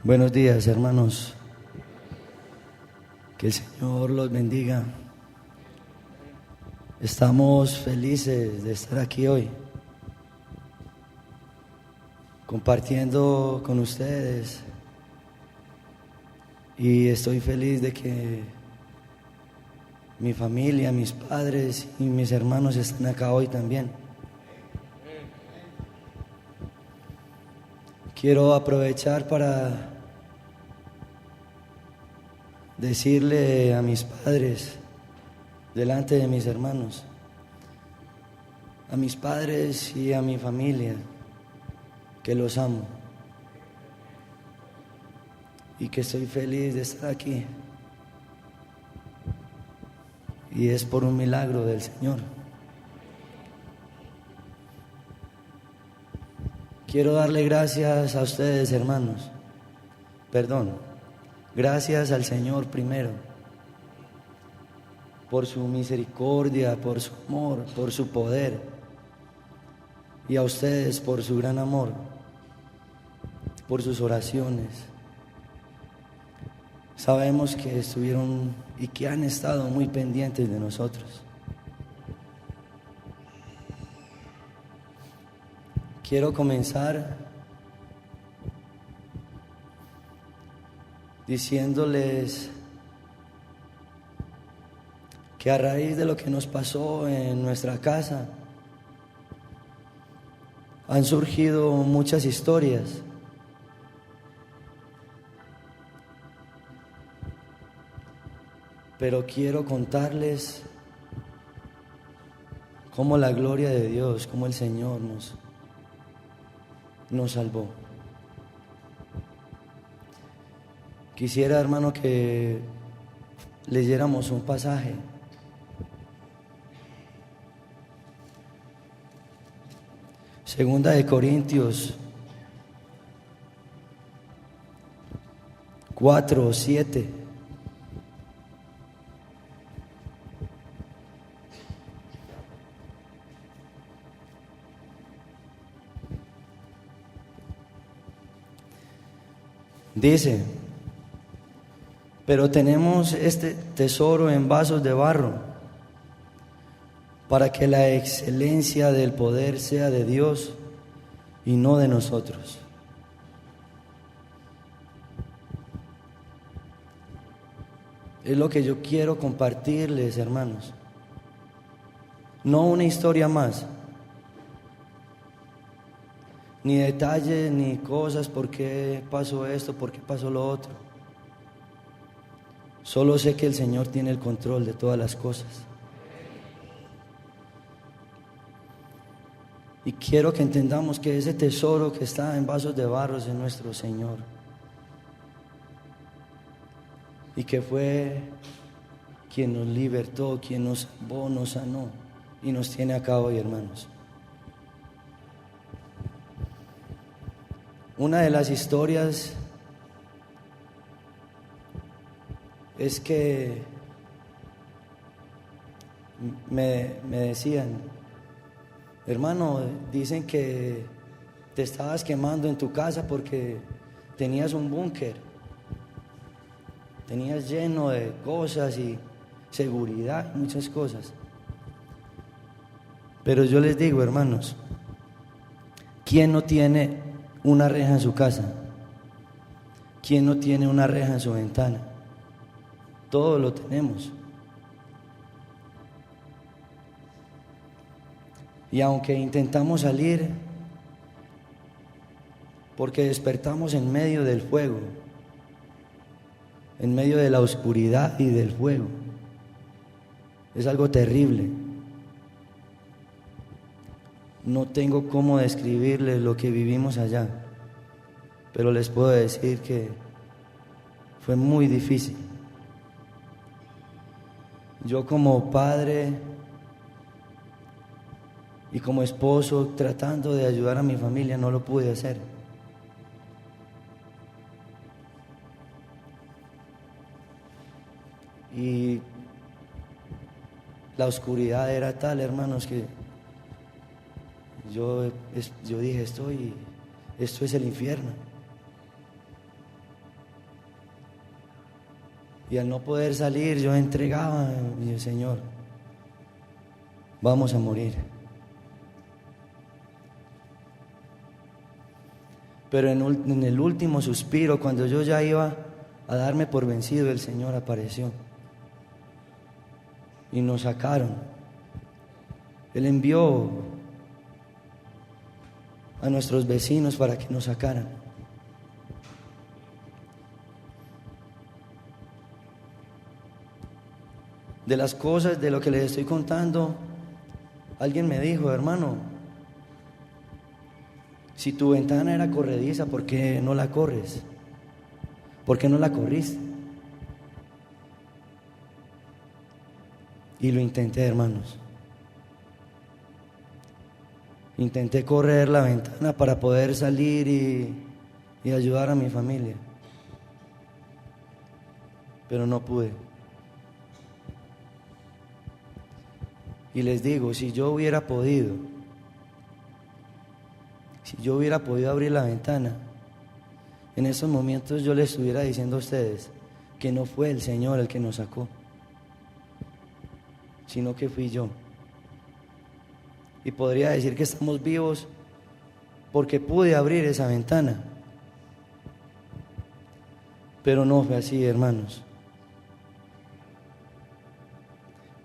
Buenos días, hermanos. Que el Señor los bendiga. Estamos felices de estar aquí hoy, compartiendo con ustedes. Y estoy feliz de que mi familia, mis padres y mis hermanos están acá hoy también. Quiero aprovechar para decirle a mis padres, delante de mis hermanos, a mis padres y a mi familia, que los amo y que estoy feliz de estar aquí. Y es por un milagro del Señor. Quiero darle gracias a ustedes, hermanos. Gracias al Señor primero, por su misericordia, por su amor, por su poder, y a ustedes por su gran amor, por sus oraciones. Sabemos que estuvieron y que han estado muy pendientes de nosotros. Quiero comenzar diciéndoles que a raíz de lo que nos pasó en nuestra casa han surgido muchas historias. Pero quiero contarles cómo la gloria de Dios, cómo el Señor nos salvó. Quisiera, hermano, que leyéramos un pasaje. Segunda de Corintios 4:7. Dice: pero tenemos este tesoro en vasos de barro, para que la excelencia del poder sea de Dios y no de nosotros. Es lo que yo quiero compartirles, hermanos. No una historia más, ni detalles, ni cosas, por qué pasó esto, por qué pasó lo otro. Solo sé que el Señor tiene el control de todas las cosas. Y quiero que entendamos que ese tesoro que está en vasos de barro es nuestro Señor. Y que fue quien nos libertó, quien nos salvó, nos sanó y nos tiene acá hoy, hermanos. Una de las historias es que me decían: hermano, dicen que te estabas quemando en tu casa porque tenías un búnker, tenías lleno de cosas y seguridad, muchas cosas. Pero yo les digo, hermanos, ¿quién no tiene una reja en su casa? ¿Quién no tiene una reja en su ventana? Todos lo tenemos. Y aunque intentamos salir, porque despertamos en medio del fuego, en medio de la oscuridad y del fuego, es algo terrible. No tengo cómo describirles lo que vivimos allá, pero les puedo decir que fue muy difícil. Yo como padre y como esposo tratando de ayudar a mi familia no lo pude hacer. Y la oscuridad era tal, hermanos, que yo dije, esto es el infierno. Y al no poder salir, yo entregaba, y dije, Señor, vamos a morir. Pero en el último suspiro, cuando yo ya iba a darme por vencido, el Señor apareció y nos sacaron. Él envió a nuestros vecinos para que nos sacaran. De las cosas, de lo que les estoy contando, alguien me dijo, hermano, si tu ventana era corrediza, ¿por qué no la corres? ¿Por qué no la corriste? Y lo intenté, hermanos. Intenté correr la ventana para poder salir y ayudar a mi familia, pero no pude. Y les digo, si yo hubiera podido abrir la ventana, en esos momentos yo les estuviera diciendo a ustedes que no fue el Señor el que nos sacó, sino que fui yo. Y podría decir que estamos vivos porque pude abrir esa ventana. Pero no fue así, hermanos.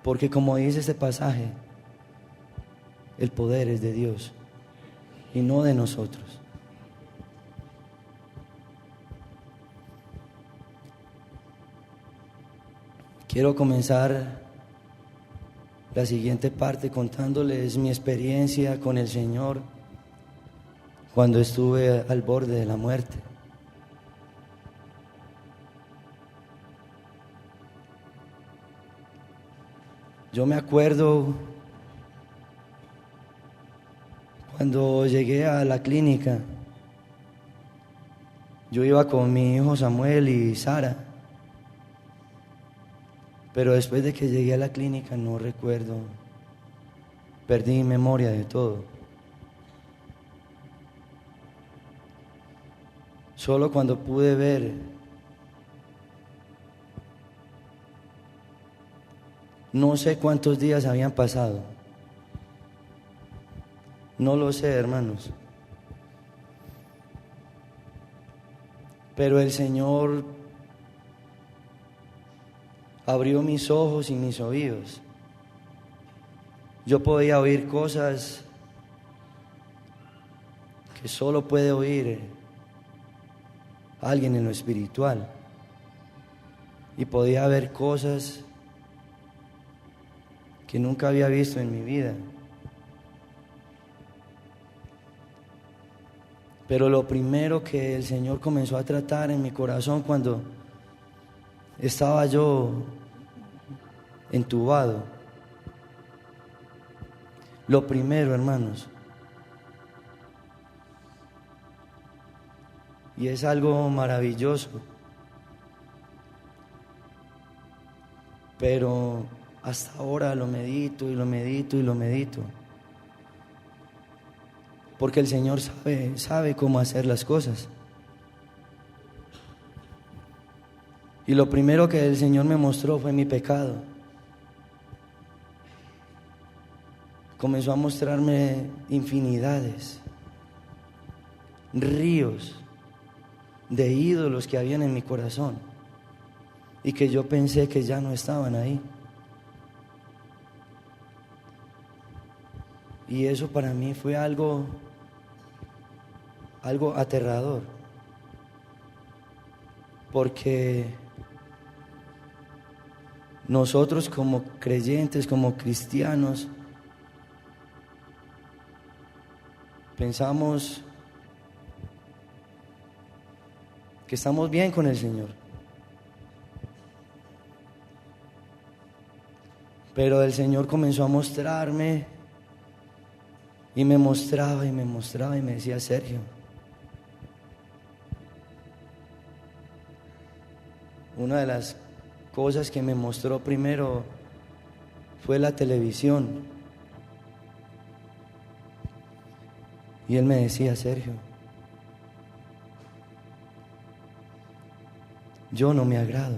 Porque como dice este pasaje, el poder es de Dios y no de nosotros. Quiero comenzar la siguiente parte contándoles mi experiencia con el Señor cuando estuve al borde de la muerte. Yo me acuerdo cuando llegué a la clínica, yo iba con mi hijo Samuel y Sara, pero después de que llegué a la clínica no recuerdo, perdí memoria de todo. Solo cuando pude ver no sé cuántos días habían pasado. No lo sé, hermanos. Pero el Señor abrió mis ojos y mis oídos. Yo podía oír cosas que solo puede oír alguien en lo espiritual. Y podía ver cosas que nunca había visto en mi vida. Pero lo primero que el Señor comenzó a tratar en mi corazón cuando estaba yo entubado, lo primero, hermanos, y es algo maravilloso, pero hasta ahora lo medito y lo medito y lo medito, porque el Señor sabe cómo hacer las cosas. Y lo primero que el Señor me mostró fue mi pecado. Comenzó a mostrarme infinidades, ríos de ídolos que habían en mi corazón y que yo pensé que ya no estaban ahí. Y eso para mí fue algo aterrador, porque nosotros como creyentes, como cristianos, pensamos que estamos bien con el Señor. Pero el Señor comenzó a mostrarme y me mostraba y me mostraba y me decía: Sergio, una de las cosas que me mostró primero fue la televisión. Y Él me decía: Sergio, yo no me agrado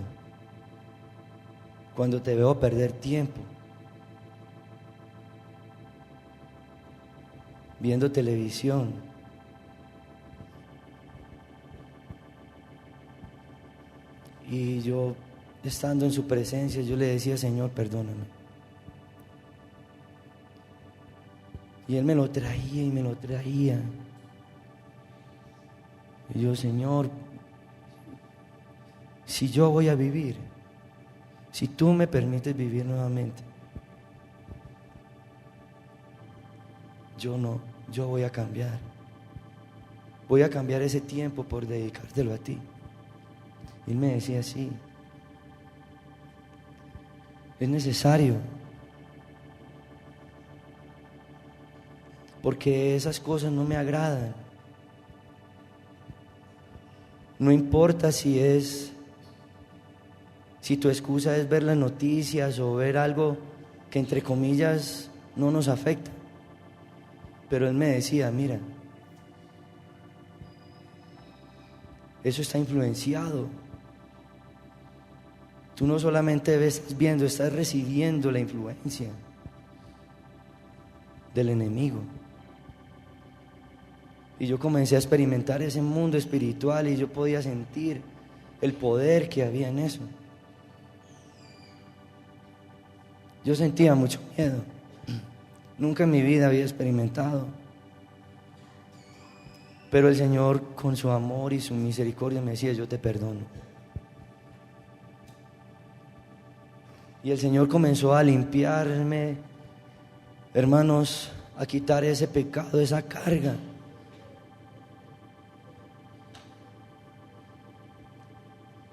cuando te veo perder tiempo viendo televisión. Y yo, estando en su presencia, yo le decía: Señor, perdóname. Y Él me lo traía y me lo traía. Y yo: Señor, si yo voy a vivir, si tú me permites vivir nuevamente, yo voy a cambiar. Voy a cambiar ese tiempo por dedicártelo a ti. Y Él me decía así: es necesario, porque esas cosas no me agradan. No importa si tu excusa es ver las noticias o ver algo que entre comillas no nos afecta. Pero Él me decía: mira, eso está influenciado. Tú no solamente estás viendo, estás recibiendo la influencia del enemigo. Y yo comencé a experimentar ese mundo espiritual y yo podía sentir el poder que había en eso. Yo sentía mucho miedo. Nunca en mi vida había experimentado. Pero el Señor, con su amor y su misericordia, me decía: yo te perdono. Y el Señor comenzó a limpiarme, hermanos, a quitar ese pecado, esa carga.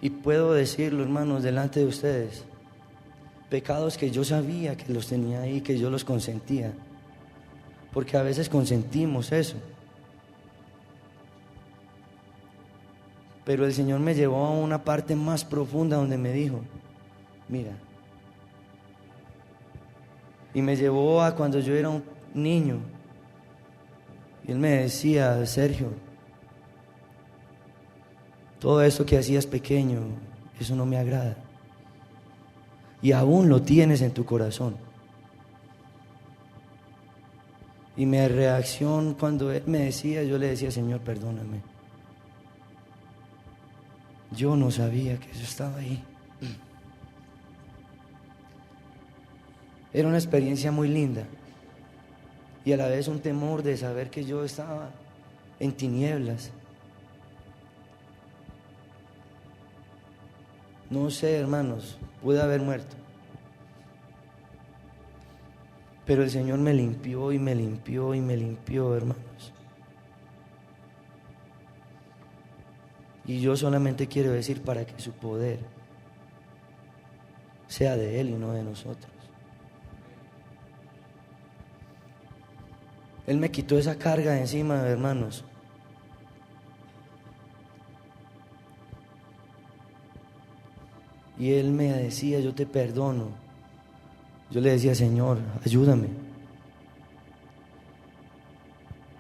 Y puedo decirlo, hermanos, delante de ustedes: pecados que yo sabía que los tenía ahí, que yo los consentía, porque a veces consentimos eso. Pero el Señor me llevó a una parte más profunda donde me dijo: mira. Y me llevó a cuando yo era un niño. Y Él me decía: Sergio, todo eso que hacías pequeño, eso no me agrada. Y aún lo tienes en tu corazón. Y mi reacción cuando Él me decía, yo le decía: Señor, perdóname. Yo no sabía que eso estaba ahí. Era una experiencia muy linda. Y a la vez un temor de saber que yo estaba en tinieblas. No sé, hermanos, pude haber muerto. Pero el Señor me limpió y me limpió y me limpió, hermanos. Y yo solamente quiero decir, para que su poder sea de Él y no de nosotros. Él me quitó esa carga de encima, hermanos. Y Él me decía: yo te perdono. Yo le decía: Señor, ayúdame.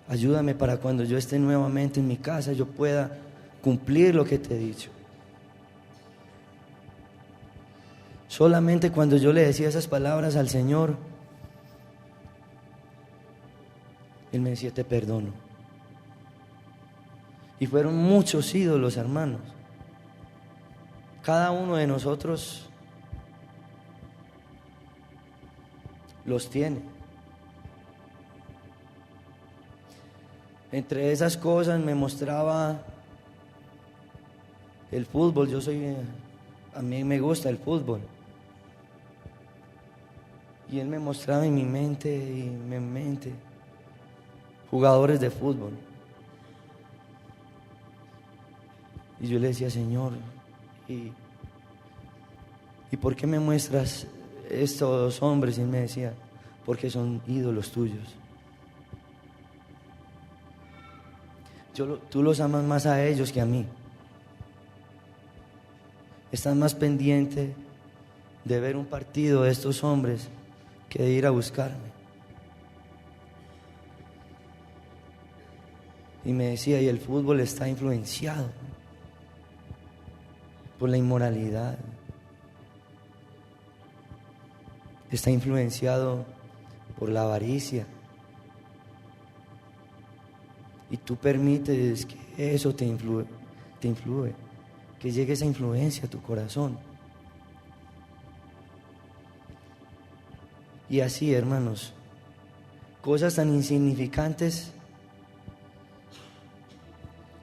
Ayúdame para cuando yo esté nuevamente en mi casa, yo pueda cumplir lo que te he dicho. Solamente cuando yo le decía esas palabras al Señor, Él me decía: te perdono. Y fueron muchos ídolos, hermanos. Cada uno de nosotros los tiene. Entre esas cosas me mostraba el fútbol. A mí me gusta el fútbol. Y Él me mostraba en mi mente y en mi mente jugadores de fútbol. Y yo le decía, Señor, ¿y por qué me muestras estos hombres? Y él me decía, porque son ídolos tuyos. Tú los amas más a ellos que a mí. Estás más pendiente de ver un partido de estos hombres que de ir a buscarme. Y me decía, y el fútbol está influenciado por la inmoralidad, está influenciado por la avaricia, y tú permites que eso te influye, que llegue esa influencia a tu corazón. Y así, hermanos, cosas tan insignificantes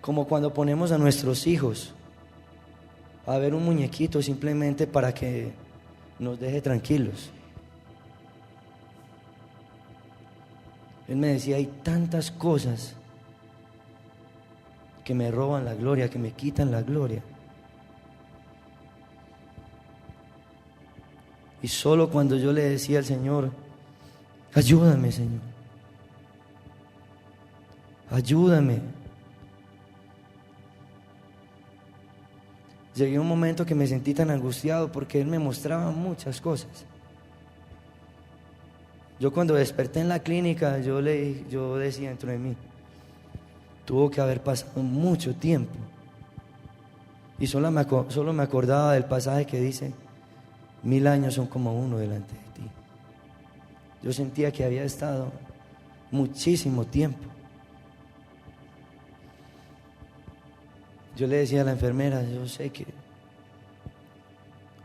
como cuando ponemos a nuestros hijos a ver un muñequito simplemente para que nos deje tranquilos. Él me decía, hay tantas cosas que me roban la gloria, que me quitan la gloria. Y solo cuando yo le decía al Señor, ayúdame, Señor, ayúdame. Llegué a un momento que me sentí tan angustiado porque Él me mostraba muchas cosas. Yo cuando desperté en la clínica, yo decía dentro de mí, tuvo que haber pasado mucho tiempo. Y solo me acordaba del pasaje que dice, 1000 años son como uno delante de ti. Yo sentía que había estado muchísimo tiempo. Yo le decía a la enfermera, yo sé que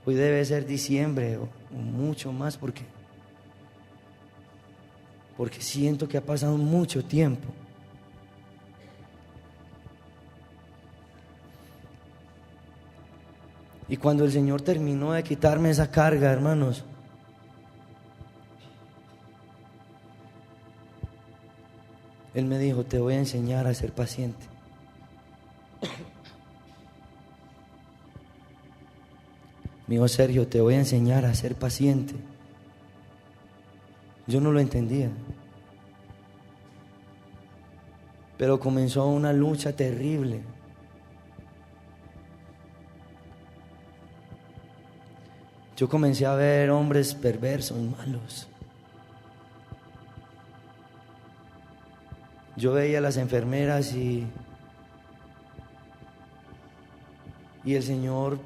hoy debe ser diciembre o mucho más porque siento que ha pasado mucho tiempo. Y cuando el Señor terminó de quitarme esa carga, hermanos, Él me dijo, te voy a enseñar a ser paciente. Me dijo, Sergio, te voy a enseñar a ser paciente. Yo no lo entendía. Pero comenzó una lucha terrible. Yo comencé a ver hombres perversos, malos. Yo veía a las enfermeras y el Señor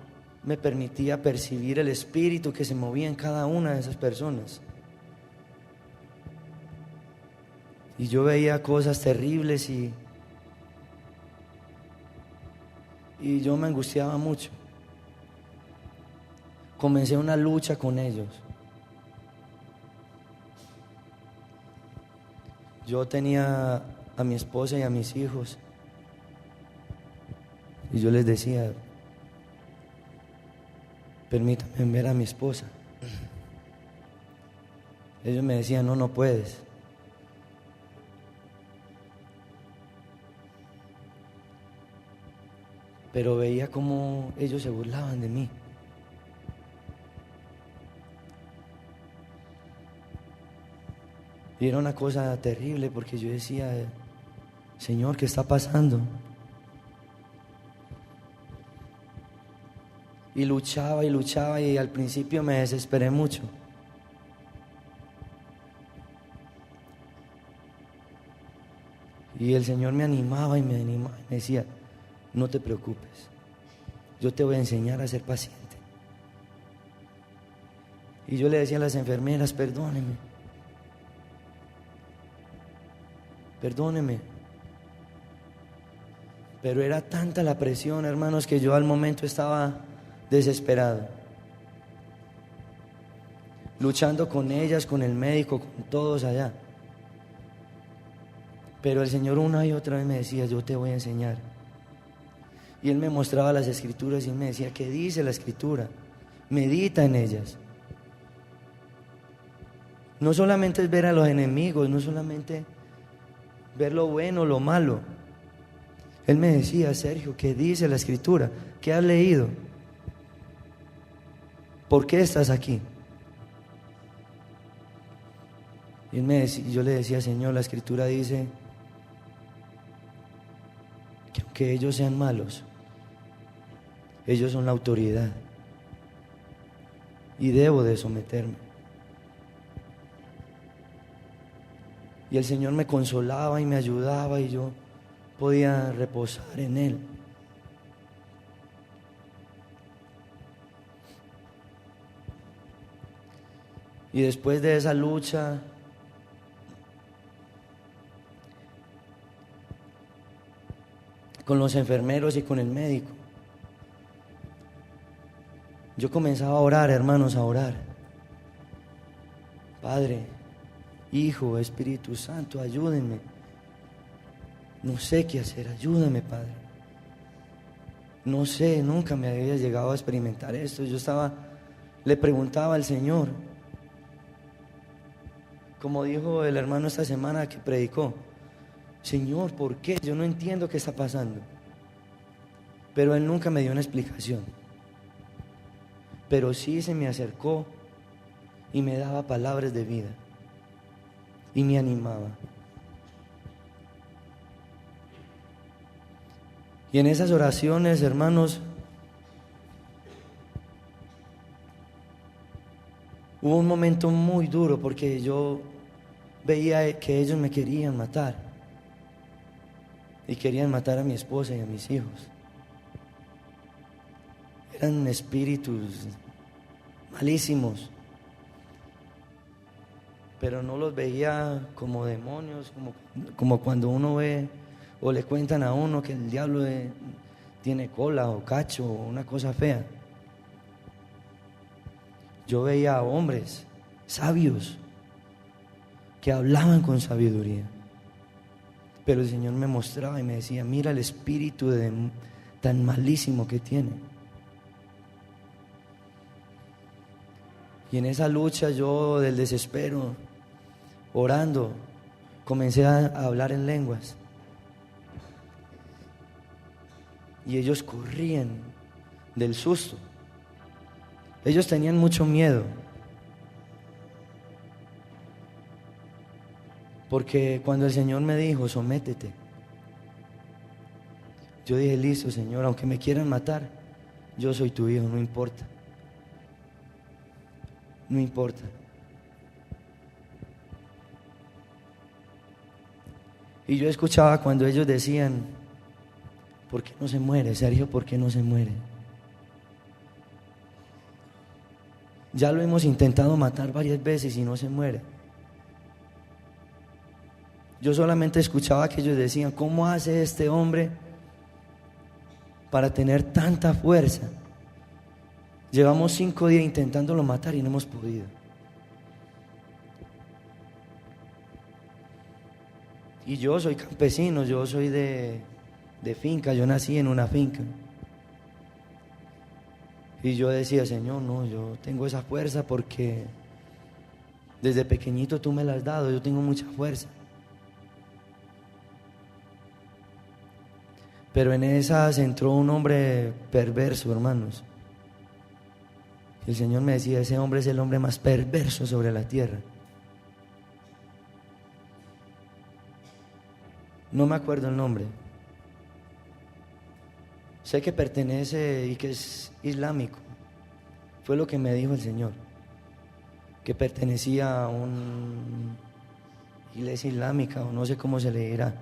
me permitía percibir el espíritu que se movía en cada una de esas personas. Y yo veía cosas terribles y yo me angustiaba mucho. Comencé una lucha con ellos. Yo tenía a mi esposa y a mis hijos y yo les decía, permítame ver a mi esposa. Ellos me decían, no puedes. Pero veía cómo ellos se burlaban de mí. Y era una cosa terrible porque yo decía, Señor, ¿qué está pasando? Y luchaba y al principio me desesperé mucho. Y el Señor me animaba y me decía, no te preocupes, yo te voy a enseñar a ser paciente. Y yo le decía a las enfermeras, perdóneme. Pero era tanta la presión, hermanos, que yo al momento estaba desesperado, luchando con ellas, con el médico, con todos allá. Pero el Señor una y otra vez me decía, yo te voy a enseñar. Y Él me mostraba las escrituras y Él me decía, ¿qué dice la escritura? Medita en ellas. No solamente es ver a los enemigos, no solamente ver lo bueno, lo malo. Él me decía: Sergio, ¿qué dice la Escritura? ¿Qué has leído? ¿Por qué estás aquí? Y yo le decía: Señor, la Escritura dice que aunque ellos sean malos, ellos son la autoridad y debo de someterme. Y el Señor me consolaba y me ayudaba y yo podía reposar en Él. Y después de esa lucha, con los enfermeros y con el médico, yo comenzaba a orar, hermanos, a orar. Padre, Hijo, Espíritu Santo, ayúdenme. No sé qué hacer, ayúdame, Padre. No sé, nunca me había llegado a experimentar esto. Le preguntaba al Señor, como dijo el hermano esta semana que predicó: Señor, ¿por qué? Yo no entiendo qué está pasando. Pero Él nunca me dio una explicación. Pero sí se me acercó y me daba palabras de vida y me animaba. Y en esas oraciones, hermanos, hubo un momento muy duro porque yo veía que ellos me querían matar y querían matar a mi esposa y a mis hijos. Eran espíritus malísimos, pero no los veía como demonios, como cuando uno ve o le cuentan a uno que el diablo tiene cola o cacho o una cosa fea. Yo veía a hombres sabios que hablaban con sabiduría, pero el Señor me mostraba y me decía: mira el espíritu tan malísimo que tiene. Y en esa lucha yo, del desespero, orando, comencé a hablar en lenguas. Y ellos corrían del susto. Ellos tenían mucho miedo. Porque cuando el Señor me dijo: sométete, yo dije: listo, Señor, aunque me quieran matar, yo soy tu hijo, no importa. No importa. Y yo escuchaba cuando ellos decían: ¿por qué no se muere, Sergio? ¿Por qué no se muere? Ya lo hemos intentado matar varias veces y no se muere. Yo solamente escuchaba que ellos decían: ¿cómo hace este hombre para tener tanta fuerza? Llevamos 5 días intentándolo matar y no hemos podido. Y yo soy campesino, yo soy de finca, yo nací en una finca. Y yo decía: Señor, no, yo tengo esa fuerza porque desde pequeñito tú me la has dado, yo tengo mucha fuerza. Pero en esas entró un hombre perverso, hermanos. El Señor me decía: ese hombre es el hombre más perverso sobre la tierra. No me acuerdo el nombre. Sé que pertenece y que es islámico. Fue lo que me dijo el Señor, que pertenecía a una iglesia islámica o no sé cómo se le dirá.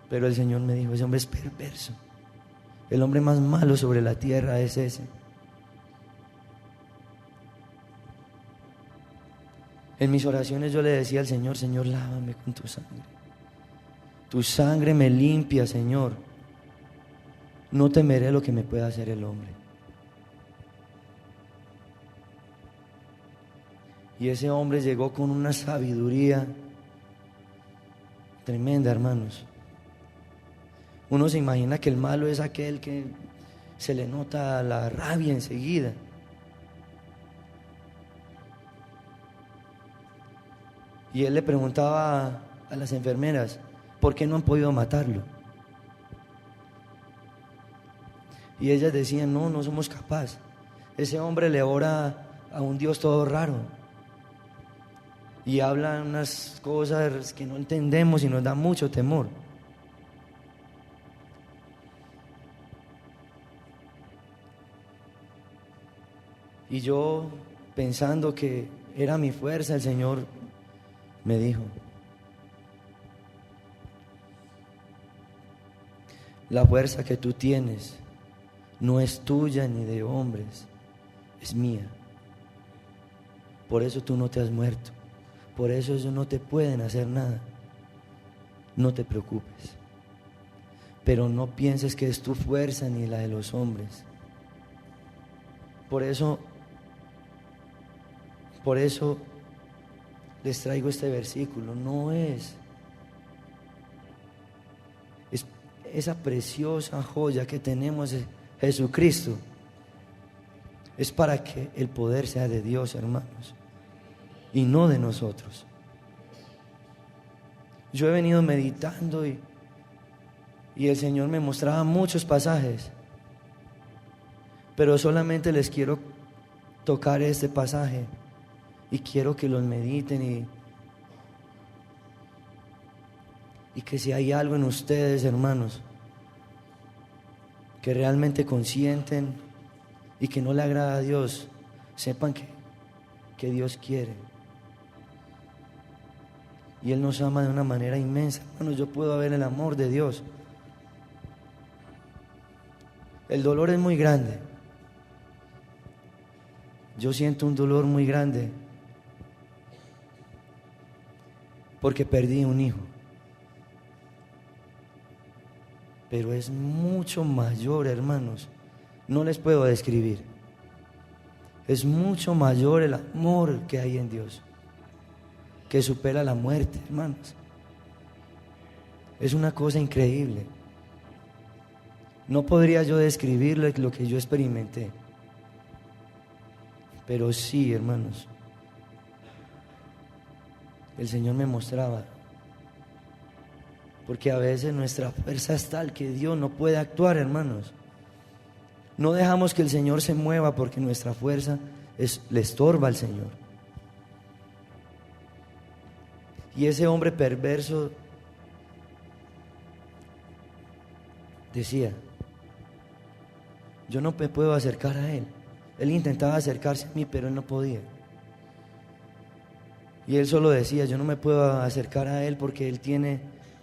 Pero el Señor me dijo: ese hombre es perverso. El hombre más malo sobre la tierra es ese. En mis oraciones yo le decía al Señor: Señor, lávame con tu sangre. Tu sangre me limpia, Señor. No temeré lo que me pueda hacer el hombre. Y ese hombre llegó con una sabiduría tremenda, hermanos. Uno se imagina que el malo es aquel que se le nota la rabia enseguida. Y él le preguntaba a las enfermeras, ¿por qué no han podido matarlo? Y ellas decían, no, no somos capaces. Ese hombre le ora a un Dios todo raro y habla unas cosas que no entendemos y nos da mucho temor. Y yo, pensando que era mi fuerza, el Señor me dijo: la fuerza que tú tienes no es tuya ni de hombres, es mía. Por eso tú no te has muerto, por eso ellos no te pueden hacer nada. No te preocupes, pero no pienses que es tu fuerza ni la de los hombres. Por eso les traigo este versículo. No es esa preciosa joya que tenemos, Jesucristo, es para que el poder sea de Dios, hermanos, y no de nosotros. Yo he venido meditando y el Señor me mostraba muchos pasajes, pero solamente les quiero tocar este pasaje y quiero que los mediten y que si hay algo en ustedes, hermanos, que realmente consienten y que no le agrada a Dios, sepan que Dios quiere y Él nos ama de una manera inmensa. Hermanos, yo puedo ver el amor de Dios. El dolor es muy grande. Yo siento un dolor muy grande porque perdí un hijo, pero es mucho mayor, hermanos, no les puedo describir. Es mucho mayor el amor que hay en Dios, que supera la muerte, hermanos. Es una cosa increíble. No podría yo describirle lo que yo experimenté, pero sí, hermanos, el Señor me mostraba, porque a veces nuestra fuerza es tal que Dios no puede actuar, hermanos. No dejamos que el Señor se mueva porque nuestra fuerza le estorba al Señor. Y ese hombre perverso decía: yo no me puedo acercar a él. Él intentaba acercarse a mí, pero él no podía. Y él solo decía: yo no me puedo acercar a él porque él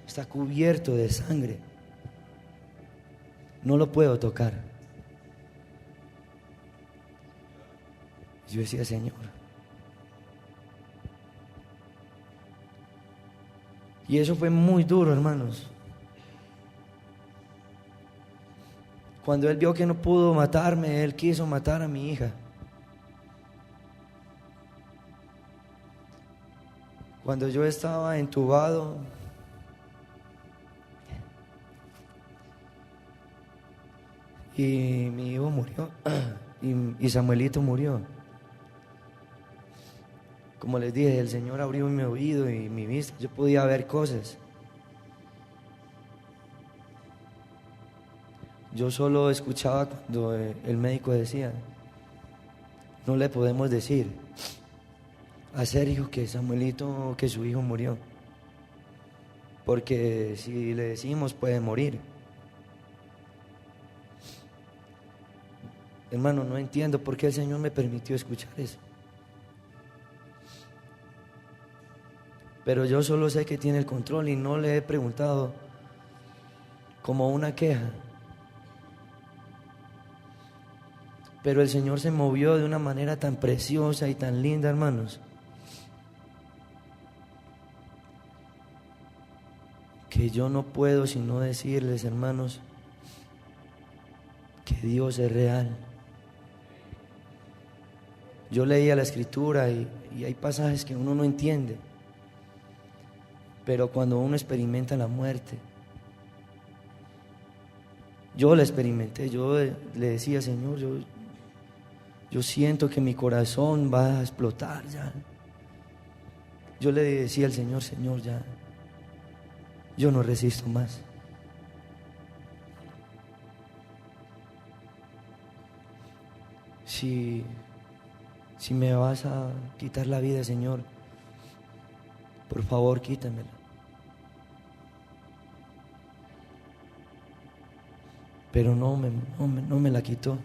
está cubierto de sangre. No lo puedo tocar. Yo decía: Señor. Y eso fue muy duro, hermanos. Cuando él vio que no pudo matarme, él quiso matar a mi hija. Cuando yo estaba entubado, y mi hijo murió, y Samuelito murió. Como les dije, el Señor abrió mi oído y mi vista, yo podía ver cosas. Yo solo escuchaba cuando el médico decía: no le podemos decir a Sergio que Samuelito, que su hijo murió, porque si le decimos puede morir. Hermano, no entiendo por qué el Señor me permitió escuchar eso, pero yo solo sé que tiene el control y no le he preguntado como una queja. Pero el Señor se movió de una manera tan preciosa y tan linda, hermanos, que yo no puedo sino decirles, hermanos, que Dios es real. Yo leía la Escritura y hay pasajes que uno no entiende, pero cuando uno experimenta la muerte, yo la experimenté. Yo le decía: Señor, yo siento que mi corazón va a explotar ya. Yo le decía al Señor: Señor, ya yo no resisto más. Si me vas a quitar la vida, Señor, por favor, quítamela. Pero no me la quitó.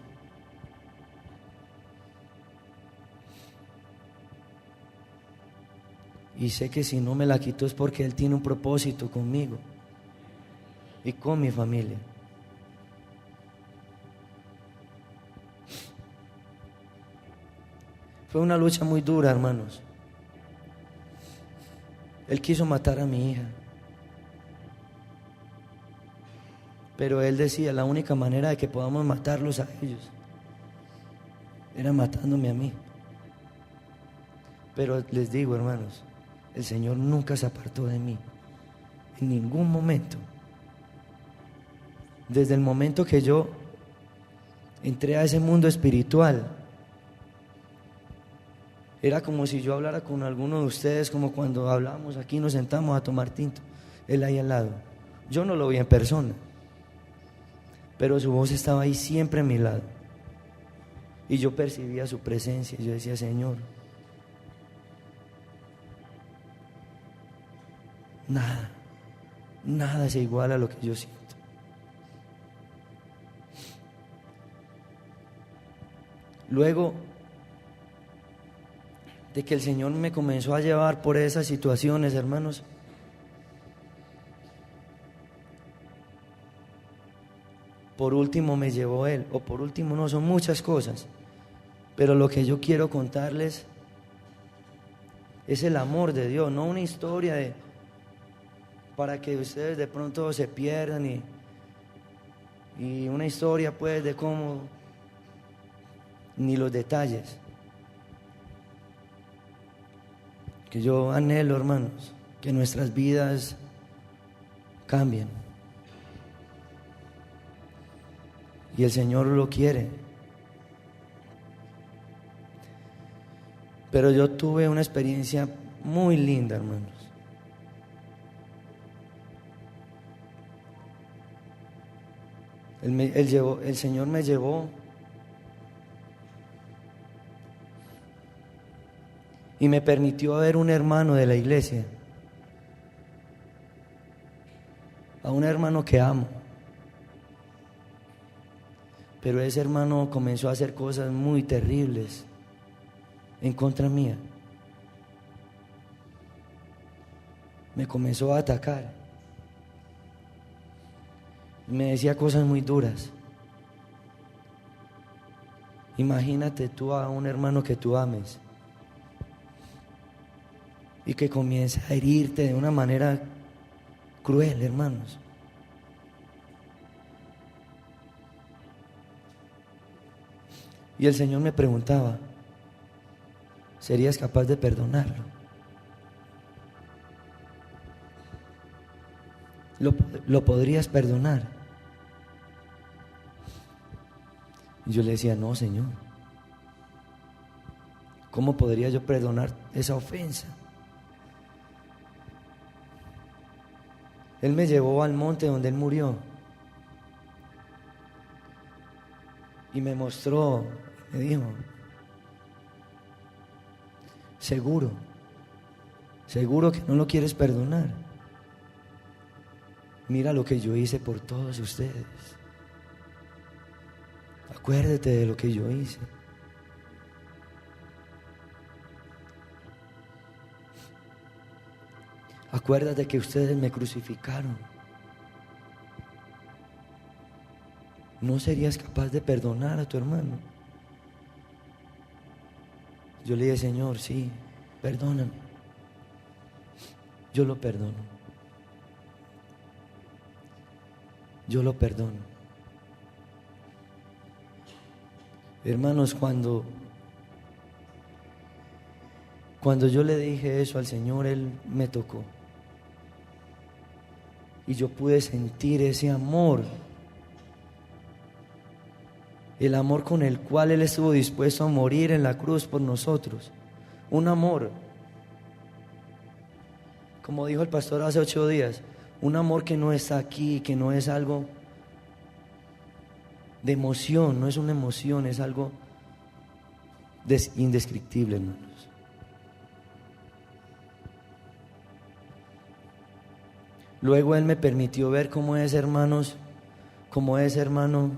Y sé que si no me la quitó es porque Él tiene un propósito conmigo y con mi familia. Fue una lucha muy dura, hermanos. Él quiso matar a mi hija. Pero Él decía, la única manera de que podamos matarlos a ellos era matándome a mí. Pero les digo, hermanos, el Señor nunca se apartó de mí, en ningún momento. Desde el momento que yo entré a ese mundo espiritual, era como si yo hablara con alguno de ustedes, como cuando hablamos aquí, nos sentamos a tomar tinto, Él ahí al lado. Yo no lo vi en persona, pero su voz estaba ahí siempre a mi lado. Y yo percibía su presencia. Yo decía, Señor, nada se iguala a lo que yo siento. Luego de que el Señor me comenzó a llevar por esas situaciones, hermanos, por último me llevó Él, o por último no, son muchas cosas, pero lo que yo quiero contarles es el amor de Dios, no una historia para que ustedes de pronto se pierdan y una historia pues de cómo, ni los detalles. Que yo anhelo, hermanos, que nuestras vidas cambien. Y el Señor lo quiere. Pero yo tuve una experiencia muy linda, hermanos. El Señor me llevó y me permitió ver un hermano de la iglesia, a un hermano que amo. Pero ese hermano comenzó a hacer cosas muy terribles en contra mía. Me comenzó a atacar. Me decía cosas muy duras. Imagínate tú a un hermano que tú ames y que comience a herirte de una manera cruel, hermanos. Y el Señor me preguntaba, ¿serías capaz de perdonarlo? ¿Lo podrías perdonar? Y yo le decía, no, Señor. ¿Cómo podría yo perdonar esa ofensa? Él me llevó al monte donde Él murió y me mostró, me dijo, seguro que no lo quieres perdonar. Mira lo que yo hice por todos ustedes. Acuérdate de lo que yo hice. Acuérdate que ustedes me crucificaron. ¿No serías capaz de perdonar a tu hermano? Yo le dije, Señor, sí, perdóname. Yo lo perdono. Yo lo perdono. Hermanos, cuando yo le dije eso al Señor, Él me tocó. Y yo pude sentir ese amor. El amor con el cual Él estuvo dispuesto a morir en la cruz por nosotros. Un amor, como dijo el pastor hace 8 días, Un amor que no está aquí, que no es algo de emoción, no es una emoción, es algo indescriptible, hermanos. Luego Él me permitió ver cómo es, hermanos, cómo ese hermano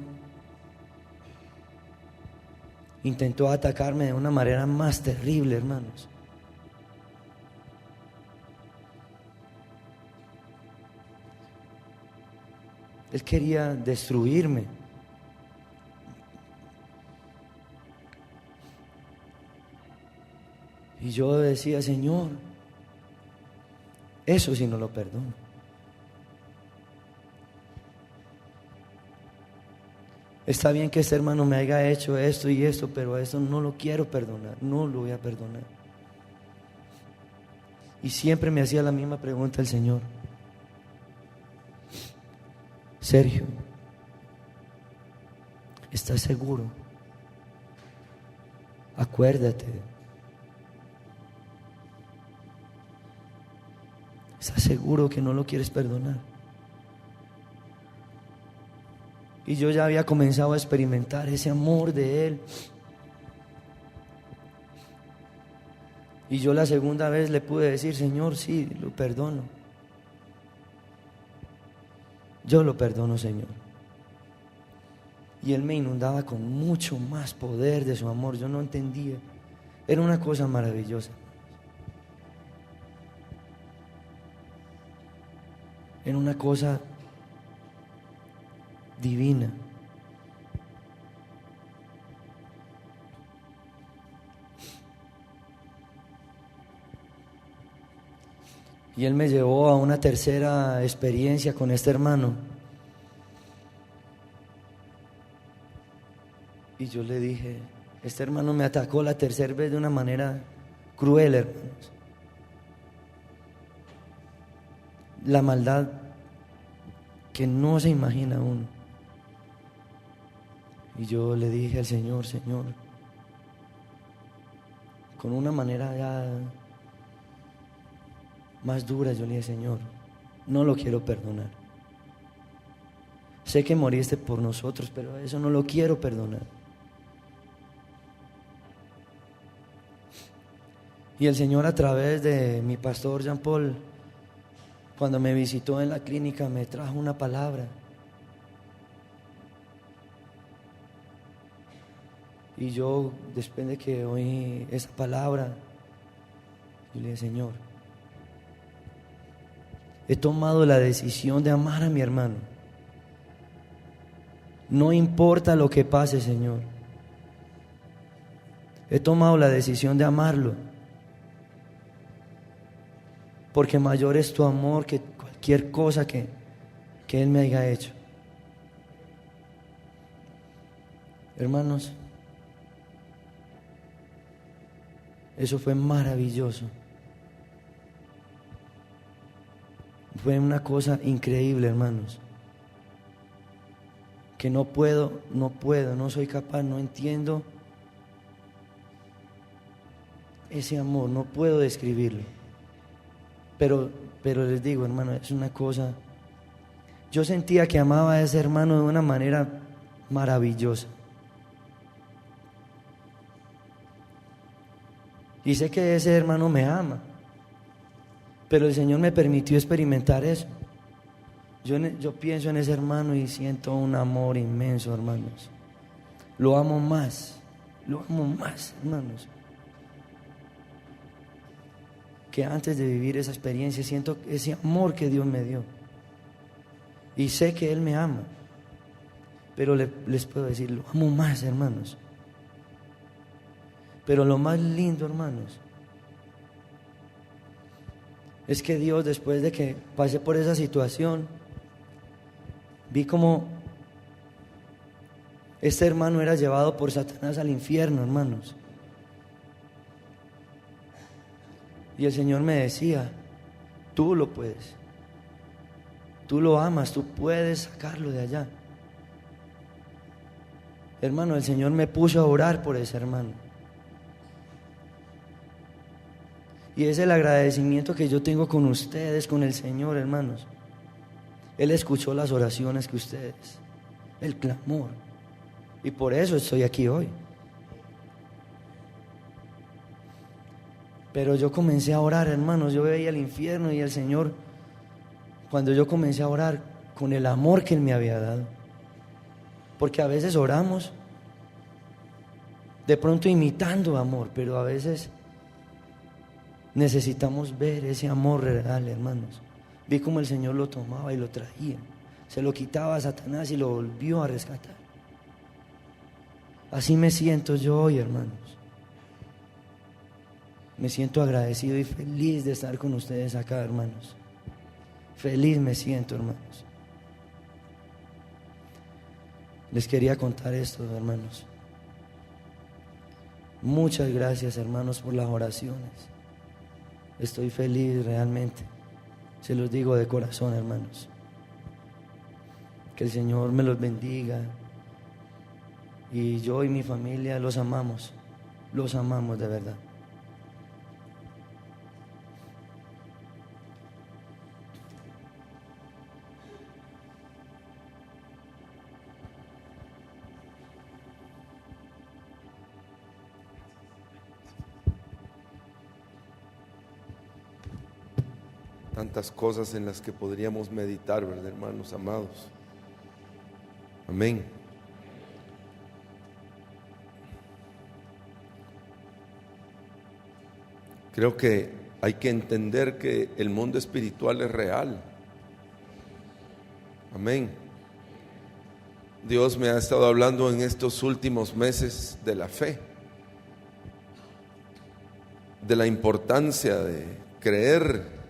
intentó atacarme de una manera más terrible, hermanos. Él quería destruirme. Y yo decía, Señor, eso sí no lo perdono. Está bien que este hermano me haya hecho esto y esto, pero eso no lo quiero perdonar, no lo voy a perdonar. Y siempre me hacía la misma pregunta el Señor. Sergio, ¿estás seguro? Acuérdate. ¿Estás seguro que no lo quieres perdonar? Y yo ya había comenzado a experimentar ese amor de Él. Y yo la segunda vez le pude decir, Señor, sí, lo perdono. Yo lo perdono, Señor. Y Él me inundaba con mucho más poder de su amor. Yo no entendía. Era una cosa maravillosa. Era una cosa divina. Y Él me llevó a una tercera experiencia con este hermano. Y yo le dije, este hermano me atacó la tercera vez de una manera cruel, hermanos. La maldad que no se imagina uno. Y yo le dije al Señor, Señor, con una manera ya más dura, yo le dije, Señor, no lo quiero perdonar. Sé que moriste por nosotros, pero eso no lo quiero perdonar. Y el Señor, a través de mi pastor Jean Paul, cuando me visitó en la clínica, me trajo una palabra. Y yo, después de que oí esa palabra, yo le dije, Señor, he tomado la decisión de amar a mi hermano. No importa lo que pase, Señor. He tomado la decisión de amarlo. Porque mayor es tu amor que cualquier cosa que Él me haya hecho. Hermanos, eso fue maravilloso. Fue una cosa increíble, hermanos. Que no puedo, no soy capaz, no entiendo ese amor, no puedo describirlo. Pero les digo, hermano, es una cosa. Yo sentía que amaba a ese hermano de una manera maravillosa. Y sé que ese hermano me ama. Pero el Señor me permitió experimentar eso. Yo pienso en ese hermano y siento un amor inmenso, hermanos. Lo amo más, hermanos. Que antes de vivir esa experiencia siento ese amor que Dios me dio. Y sé que Él me ama. Pero les puedo decir, lo amo más, hermanos. Pero lo más lindo, hermanos, es que Dios, después de que pasé por esa situación, vi como este hermano era llevado por Satanás al infierno, hermanos. Y el Señor me decía, tú lo puedes, tú lo amas, tú puedes sacarlo de allá. Hermano, el Señor me puso a orar por ese hermano. Y es el agradecimiento que yo tengo con ustedes, con el Señor, hermanos. Él escuchó las oraciones que ustedes, el clamor. Y por eso estoy aquí hoy. Pero yo comencé a orar, hermanos. Yo veía el infierno y el Señor, cuando yo comencé a orar con el amor que Él me había dado. Porque a veces oramos de pronto imitando amor, pero a veces necesitamos ver ese amor real, hermanos. Vi cómo el Señor lo tomaba y lo traía, se lo quitaba a Satanás y lo volvió a rescatar. Así me siento yo hoy, hermanos. Me siento agradecido y feliz de estar con ustedes acá, hermanos. Feliz me siento, hermanos. Les quería contar esto, hermanos. Muchas gracias, hermanos, por las oraciones. Estoy feliz realmente. Se los digo de corazón, hermanos. Que el Señor me los bendiga. Y yo y mi familia los amamos de verdad. Tantas cosas en las que podríamos meditar, ¿verdad, hermanos amados? Amén. Creo que hay que entender que el mundo espiritual es real. Amén. Dios me ha estado hablando en estos últimos meses de la fe, de la importancia de creer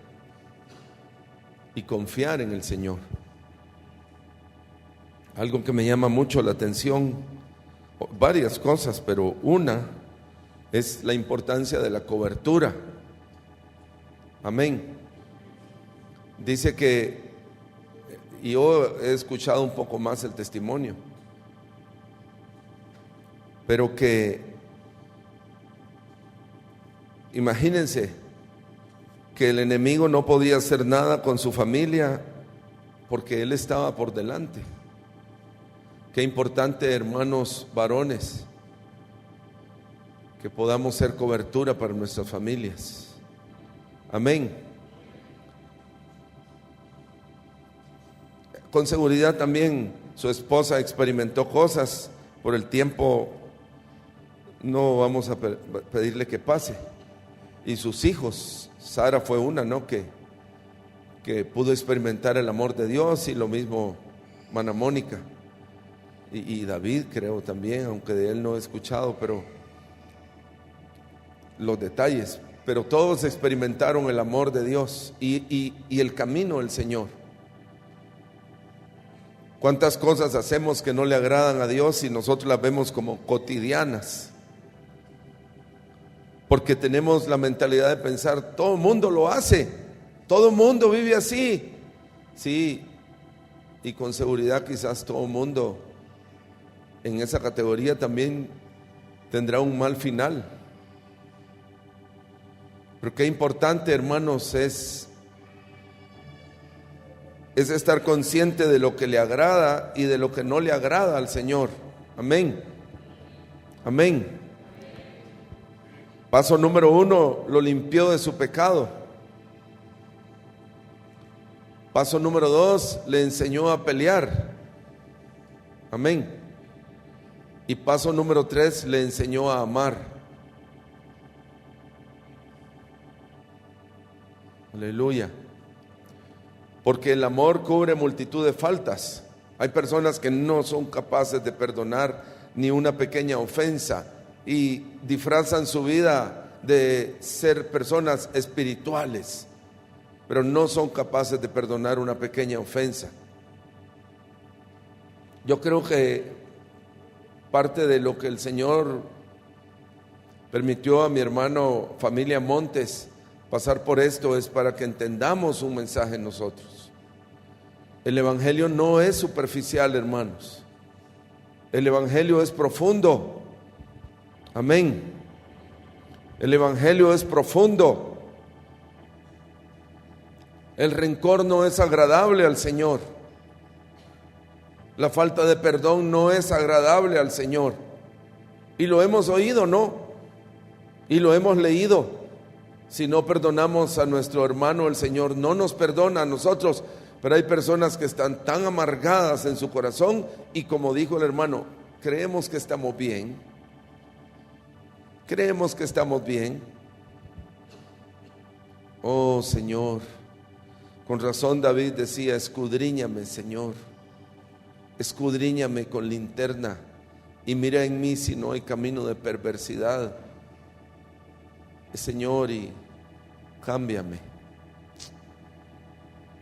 y confiar en el Señor. Algo que me llama mucho la atención, varias cosas, pero una es la importancia de la cobertura. Amén. Dice que, y yo he escuchado un poco más el testimonio, pero que imagínense que el enemigo no podía hacer nada con su familia porque él estaba por delante. Qué importante, hermanos varones, que podamos ser cobertura para nuestras familias. Amén. Con seguridad también su esposa experimentó cosas. Por el tiempo no vamos a pedirle que pase. Y sus hijos, Sara fue una, ¿no?, que pudo experimentar el amor de Dios, y lo mismo Mana Mónica y David, creo también, aunque de él no he escuchado, pero los detalles, pero todos experimentaron el amor de Dios y el camino del Señor. ¿Cuántas cosas hacemos que no le agradan a Dios y nosotros las vemos como cotidianas? Porque tenemos la mentalidad de pensar, todo el mundo lo hace, todo el mundo vive así. Sí, y con seguridad quizás todo el mundo en esa categoría también tendrá un mal final. Pero qué importante, hermanos, es estar consciente de lo que le agrada y de lo que no le agrada al Señor. Amén. Amén. Paso número 1, lo limpió de su pecado. Paso número 2, le enseñó a pelear. Amén. Y paso número 3, le enseñó a amar. Aleluya. Porque el amor cubre multitud de faltas. Hay personas que no son capaces de perdonar ni una pequeña ofensa y disfrazan su vida de ser personas espirituales, pero no son capaces de perdonar una pequeña ofensa. Yo creo que parte de lo que el Señor permitió a mi hermano Familia Montes pasar por esto es para que entendamos un mensaje en nosotros. El evangelio no es superficial, hermanos. El evangelio es profundo. Amén. El evangelio es profundo. El rencor no es agradable al Señor. La falta de perdón no es agradable al Señor. Y lo hemos oído, ¿no? Y lo hemos leído. Si no perdonamos a nuestro hermano, el Señor no nos perdona a nosotros. Pero hay personas que están tan amargadas en su corazón y, como dijo el hermano, creemos que estamos bien. Creemos que estamos bien. Oh Señor, con razón David decía: escudriñame, Señor, escudriñame con linterna y mira en mí si no hay camino de perversidad, Señor, y cámbiame.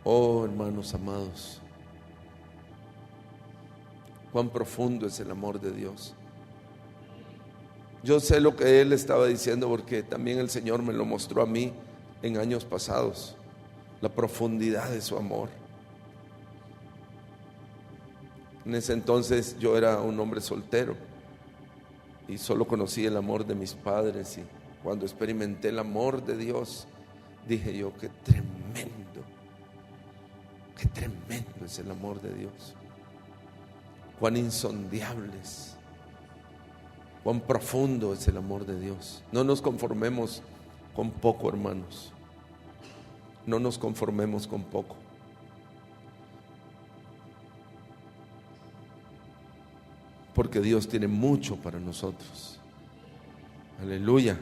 Oh hermanos amados, cuán profundo es el amor de Dios. Yo sé lo que Él estaba diciendo porque también el Señor me lo mostró a mí en años pasados, la profundidad de su amor. En ese entonces yo era un hombre soltero y solo conocí el amor de mis padres, y cuando experimenté el amor de Dios dije yo: qué tremendo es el amor de Dios, cuán insondiables, cuán profundo es el amor de Dios. No nos conformemos con poco, hermanos, no nos conformemos con poco. Porque Dios tiene mucho para nosotros. Aleluya.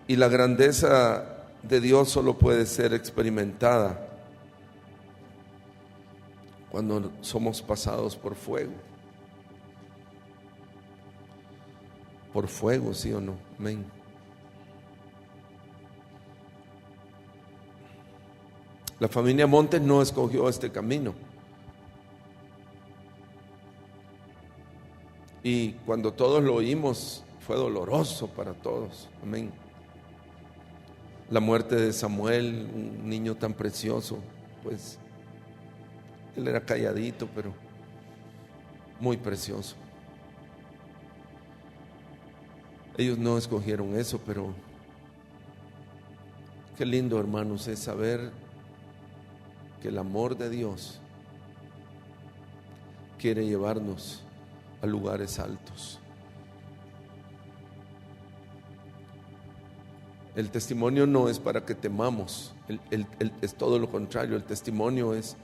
Y la grandeza de Dios solo puede ser experimentada cuando somos pasados por fuego. Por fuego, ¿sí o no? Amén. La familia Montes no escogió este camino. Y cuando todos lo oímos, fue doloroso para todos. Amén. La muerte de Samuel, un niño tan precioso, pues él era calladito, pero muy precioso. Ellos no escogieron eso, pero qué lindo, hermanos, es saber que el amor de Dios quiere llevarnos a lugares altos. El testimonio no es para que temamos, es todo lo contrario. El testimonio es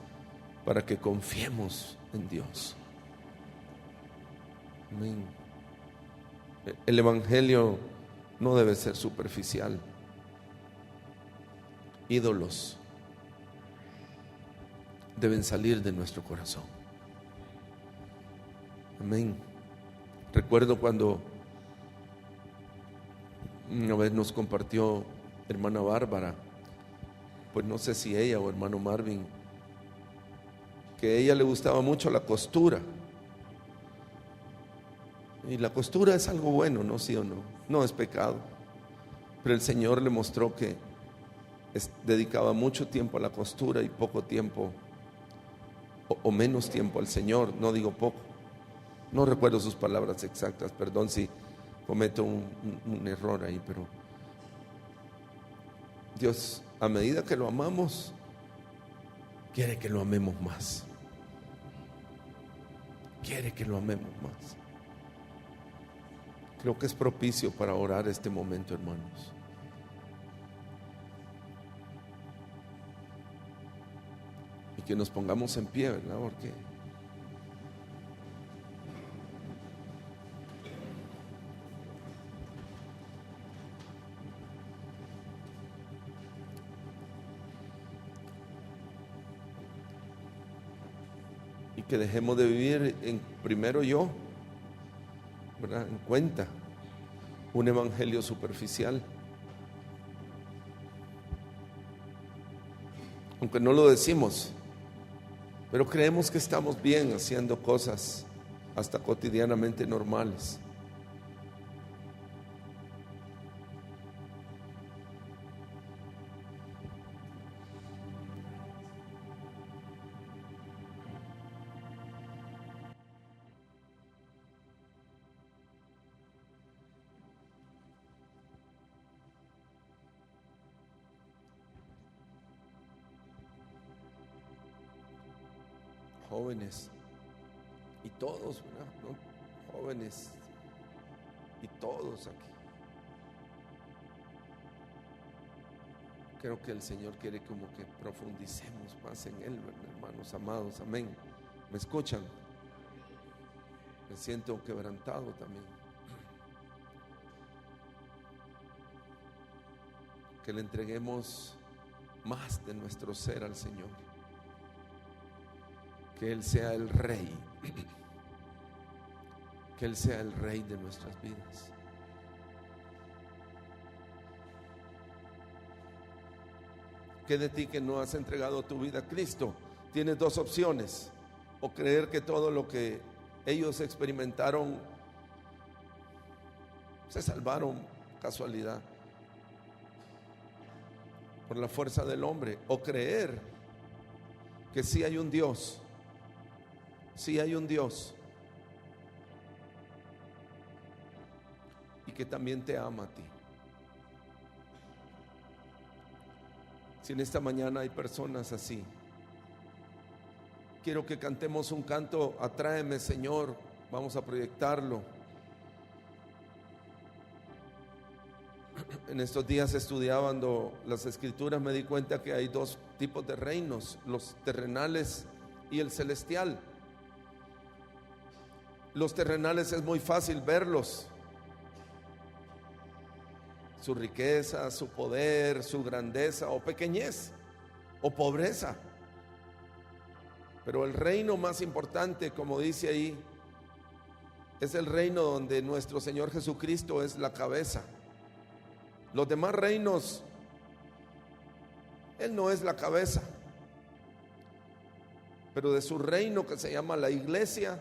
para que confiemos en Dios. Amén. El evangelio no debe ser superficial. Ídolos deben salir de nuestro corazón. Amén. Recuerdo cuando una vez nos compartió hermana Bárbara, pues no sé si ella o hermano Marvin, que a ella le gustaba mucho la costura. Y la costura es algo bueno, ¿no? ¿Sí o no? No es pecado. Pero el Señor le mostró que dedicaba mucho tiempo a la costura y poco tiempo o menos tiempo al Señor. No digo poco. No recuerdo sus palabras exactas, perdón si cometo un error ahí, pero Dios, a medida que lo amamos, quiere que lo amemos más. Quiere que lo amemos más. Creo que es propicio para orar este momento, hermanos. Y que nos pongamos en pie, ¿verdad? Porque que dejemos de vivir en primero yo, ¿verdad? En cuenta un evangelio superficial, aunque no lo decimos, pero creemos que estamos bien haciendo cosas hasta cotidianamente normales. jóvenes y todos, ¿verdad? ¿No? Jóvenes y todos aquí. Creo que el Señor quiere como que profundicemos más en Él, ¿verdad, hermanos amados? Amén. ¿Me escuchan? Me siento quebrantado también. Que le entreguemos más de nuestro ser al Señor. Que Él sea el Rey. Que Él sea el Rey de nuestras vidas. ¿Qué de ti que no has entregado tu vida a Cristo? Tienes dos opciones: o creer que todo lo que ellos experimentaron se salvaron casualidad por la fuerza del hombre, o creer que sí hay un Dios, sí hay un Dios, y que también te ama a ti. Si en esta mañana hay personas así, quiero que cantemos un canto: Atráeme, Señor. Vamos a proyectarlo. En estos días estudiando las escrituras me di cuenta que hay dos tipos de reinos: los terrenales y el celestial. Los terrenales es muy fácil verlos: su riqueza, su poder, su grandeza o pequeñez o pobreza. Pero el reino más importante, como dice ahí, es el reino donde nuestro Señor Jesucristo es la cabeza. Los demás reinos, Él no es la cabeza, pero de su reino, que se llama la iglesia,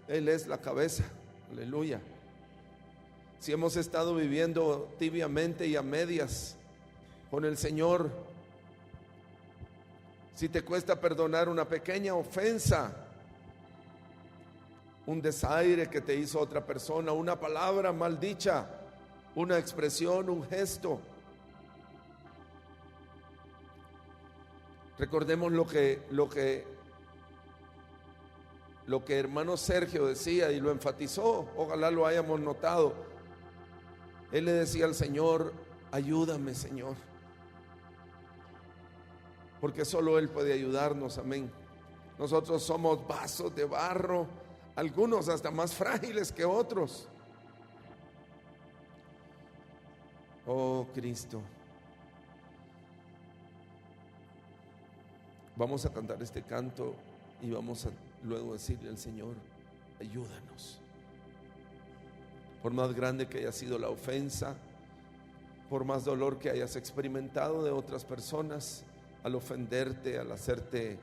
Él es la cabeza. Aleluya. Si hemos estado viviendo tibiamente y a medias con el Señor, si te cuesta perdonar una pequeña ofensa, un desaire que te hizo otra persona, una palabra mal dicha, una expresión, un gesto, recordemos lo que hermano Sergio decía y lo enfatizó. Ojalá lo hayamos notado. Él le decía al Señor: ayúdame, Señor, porque solo Él puede ayudarnos. Amén. Nosotros somos vasos de barro, algunos hasta más frágiles que otros. Oh Cristo, vamos a cantar este canto y vamos a luego decirle al Señor: ayúdanos. Por más grande que haya sido la ofensa, por más dolor que hayas experimentado de otras personas al ofenderte, al hacerte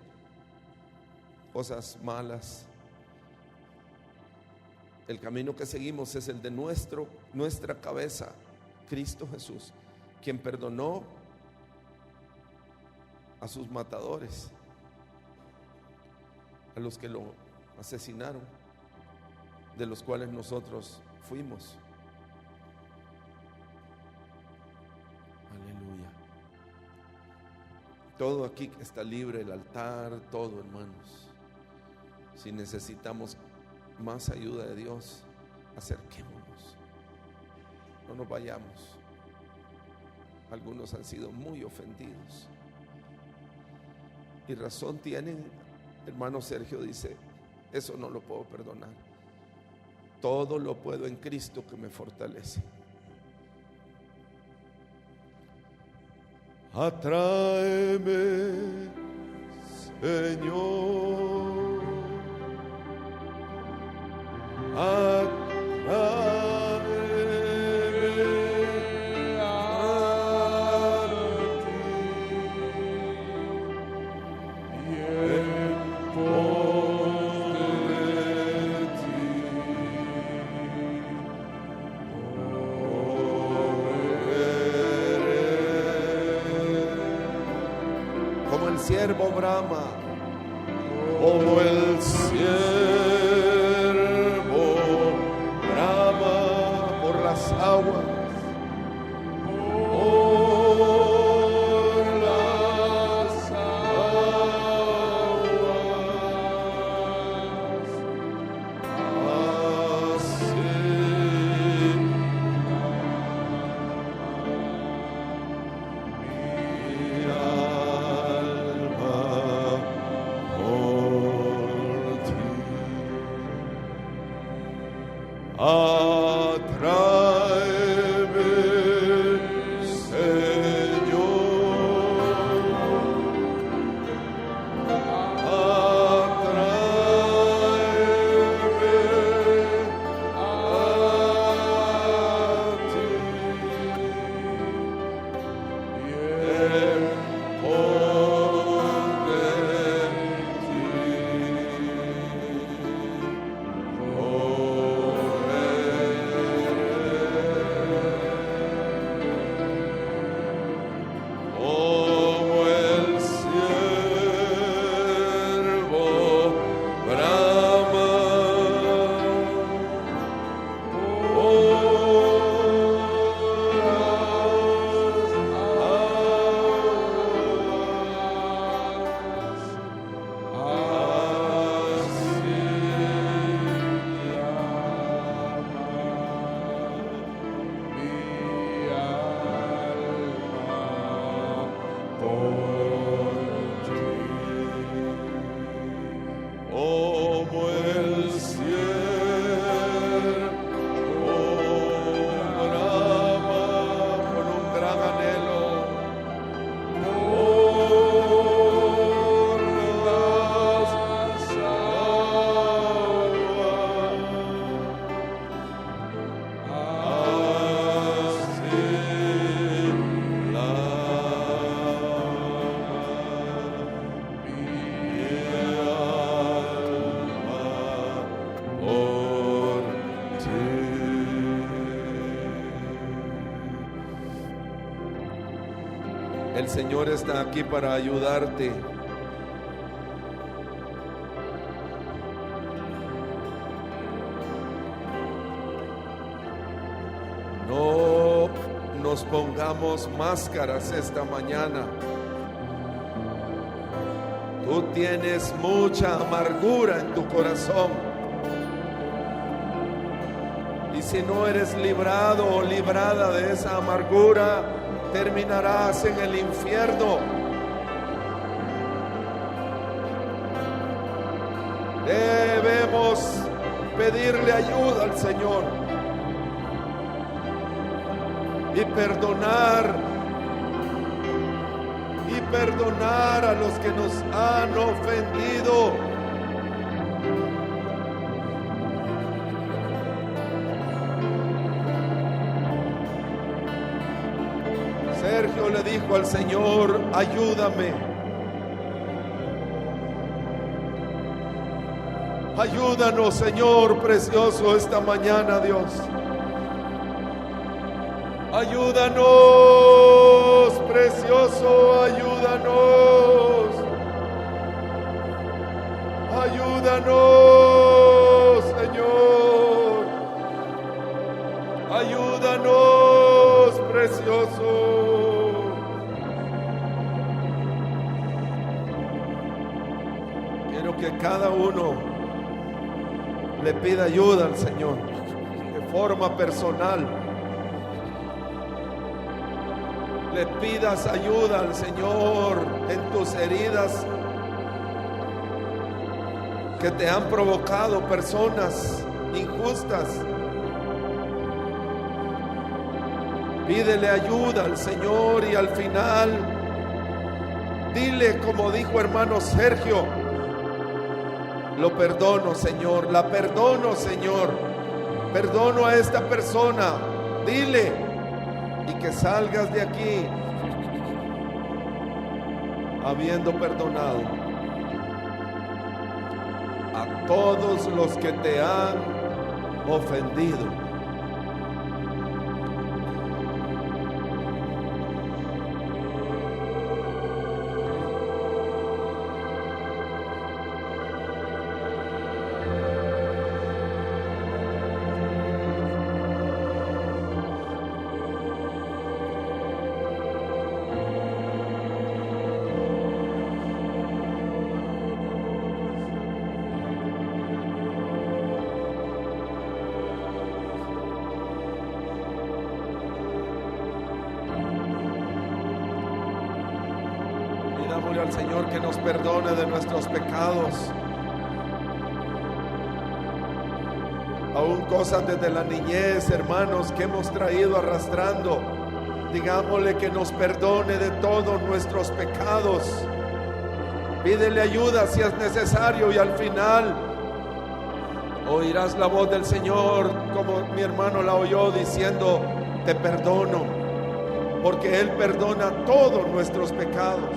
cosas malas, el camino que seguimos es el de nuestra cabeza, Cristo Jesús, quien perdonó a sus matadores, a los que lo asesinaron, de los cuales nosotros fuimos. Aleluya. Todo aquí está libre, el altar, todo, hermanos. Si necesitamos más ayuda de Dios, acerquémonos, no nos vayamos. Algunos han sido muy ofendidos y razón tienen. Hermano Sergio dice: eso no lo puedo perdonar. Todo lo puedo en Cristo que me fortalece. Atráeme, Señor, atráeme a ti, y en pos de ti correré. Como el siervo brama, como el siervo brama por las aguas, por las aguas, como el ciervo brama con un gran anhelo por las aguas, así la por ti. El Señor está aquí para ayudarte. No nos pongamos máscaras esta mañana. Tú tienes mucha amargura en tu corazón. Y si no eres librado o librada de esa amargura, terminarás en el infierno. Debemos pedirle ayuda al Señor y perdonar a los que nos han ofendido. Sergio le dijo al Señor: ayúdame. Ayúdanos, Señor precioso, esta mañana, Dios. Ayúdanos, precioso, ayúdanos. Ayúdanos, Señor. Ayúdanos, precioso. Quiero que cada uno le pida ayuda al Señor de forma personal. Le pidas ayuda al Señor en tus heridas que te han provocado personas injustas. Pídele ayuda al Señor y al final dile, como dijo hermano Sergio: lo perdono, Señor, la perdono, Señor, perdono a esta persona. Dile, y que salgas de aquí habiendo perdonado a todos los que te han ofendido. Pidámosle al Señor que nos perdone de nuestros pecados, aún cosas desde la niñez, hermanos, que hemos traído arrastrando. Digámosle que nos perdone de todos nuestros pecados. Pídele ayuda si es necesario, y al final oirás la voz del Señor, como mi hermano la oyó, diciendo: te perdono, porque Él perdona todos nuestros pecados.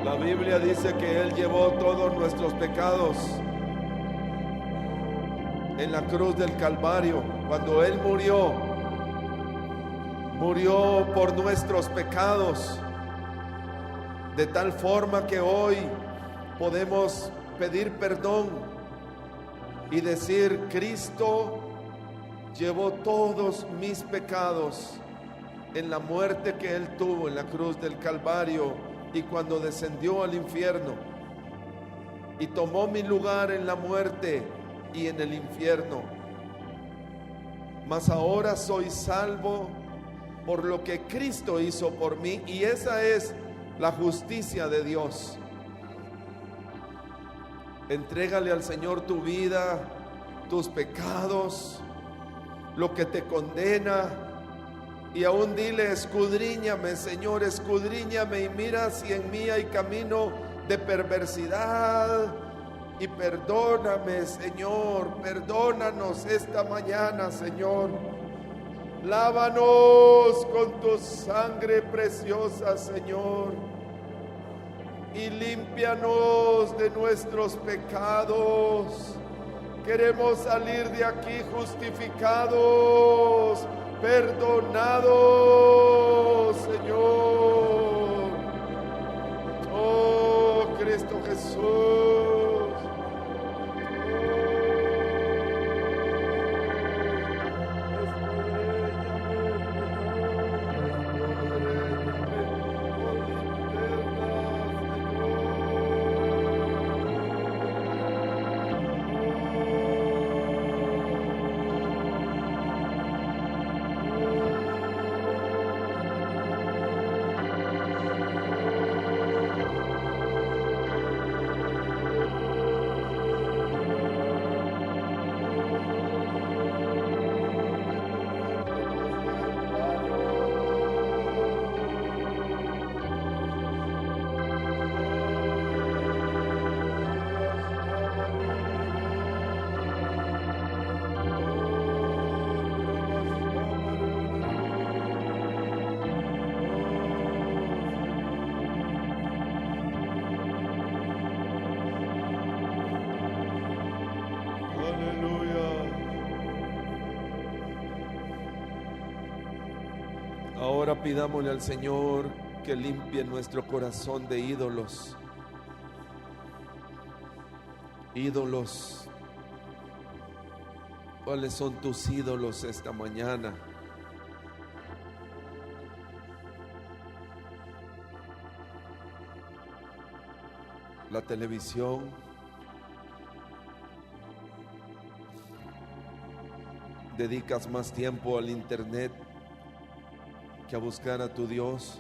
La Biblia dice que Él llevó todos nuestros pecados en la cruz del Calvario. Cuando Él murió por nuestros pecados, de tal forma que hoy podemos pedir perdón y decir: Cristo llevó todos mis pecados en la muerte que Él tuvo en la cruz del Calvario, y cuando descendió al infierno y tomó mi lugar en la muerte y en el infierno. Mas ahora soy salvo por lo que Cristo hizo por mí, y esa es la justicia de Dios. Entrégale al Señor tu vida, tus pecados, lo que te condena, y aún dile: escudriñame, Señor, escudriñame y mira si en mí hay camino de perversidad, y perdóname, Señor. Perdónanos esta mañana, Señor. Lávanos con tu sangre preciosa, Señor, y límpianos de nuestros pecados. Queremos salir de aquí justificados, perdonados, Señor. Oh, Cristo Jesús. Ahora pidámosle al Señor que limpie nuestro corazón de ídolos. Ídolos. ¿Cuáles son tus ídolos esta mañana? La televisión, dedicas más tiempo al internet que a buscar a tu Dios.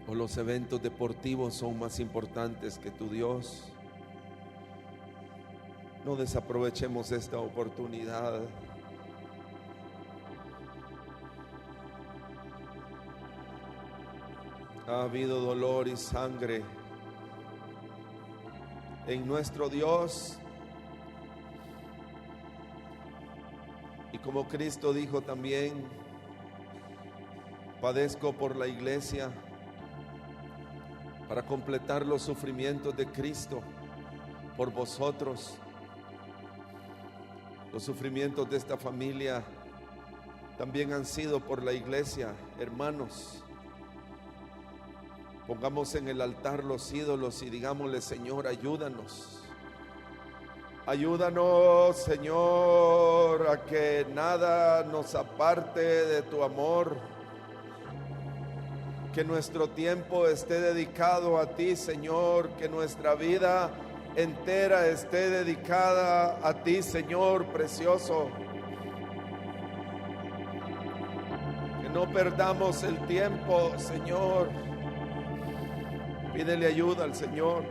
O los eventos deportivos son más importantes que tu Dios. No desaprovechemos esta oportunidad. Ha habido dolor y sangre en nuestro Dios. Y como Cristo dijo también: padezco por la iglesia para completar los sufrimientos de Cristo por vosotros. Los sufrimientos de esta familia también han sido por la iglesia, hermanos. Pongamos en el altar los ídolos y digámosle: Señor, ayúdanos. Ayúdanos, Señor, a que nada nos aparte de tu amor. Que nuestro tiempo esté dedicado a ti, Señor. Que nuestra vida entera esté dedicada a ti, Señor precioso. Que no perdamos el tiempo, Señor. Pídele ayuda al Señor.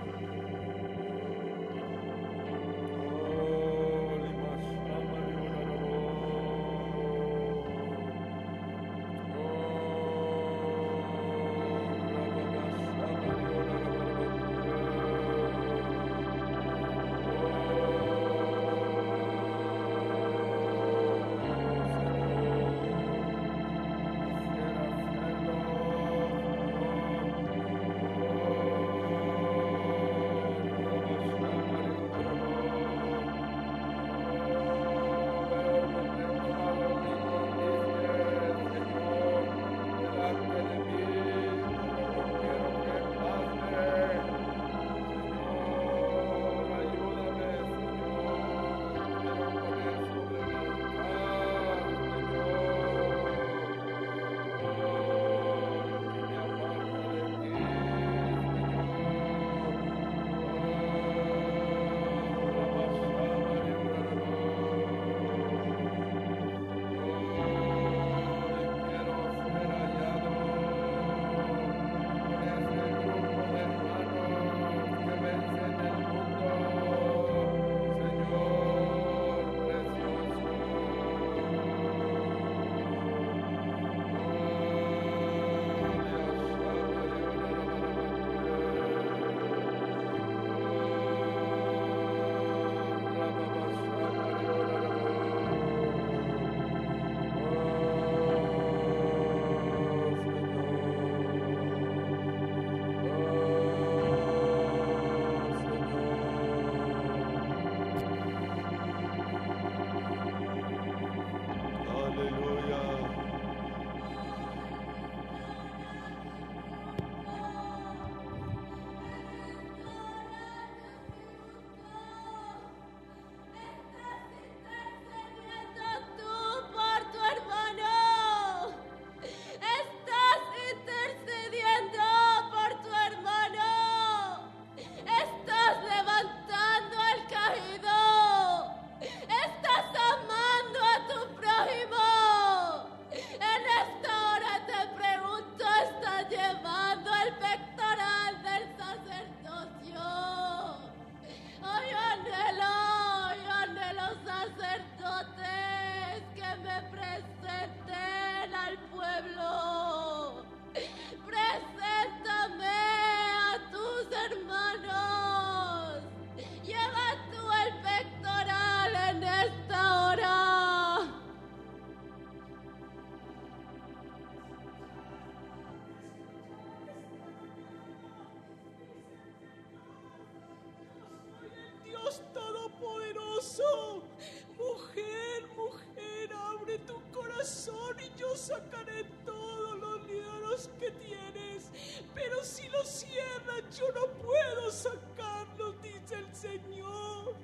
Yo sacaré todos los libros que tienes, pero si los cierras, yo no puedo sacarlos, dice el Señor.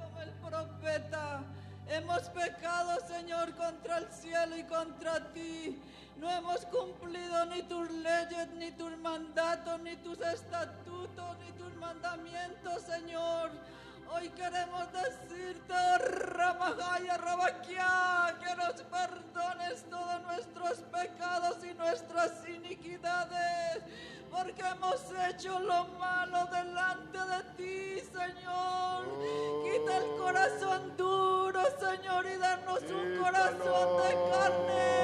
Como el profeta, hemos pecado, Señor, contra el cielo y contra ti. No hemos cumplido ni tus leyes, ni tus mandatos, ni tus estatutos, ni tus mandamientos, Señor. Hoy queremos decirte, oh Ramajaya Rabaquia, que nos perdones todos nuestros pecados y nuestras iniquidades, porque hemos hecho lo malo delante de ti, Señor. Quita el corazón duro, Señor, y danos un corazón de carne.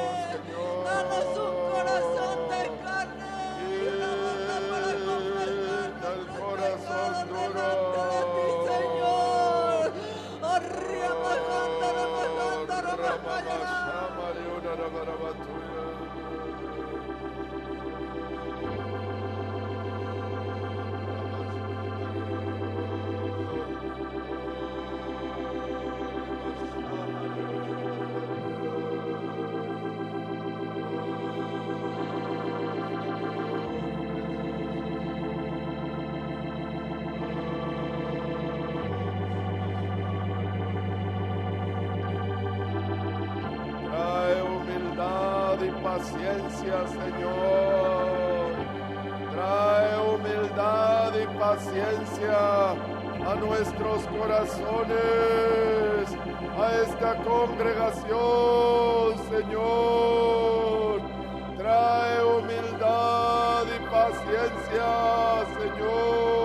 Danos un corazón de carne y una boca para confesar nuestros pecados delante de ti, Señor. Oh, Ramajanda, Ramajanda, Ramajaya. Paciencia, Señor. Trae humildad y paciencia a nuestros corazones, a esta congregación, Señor. Trae humildad y paciencia, Señor.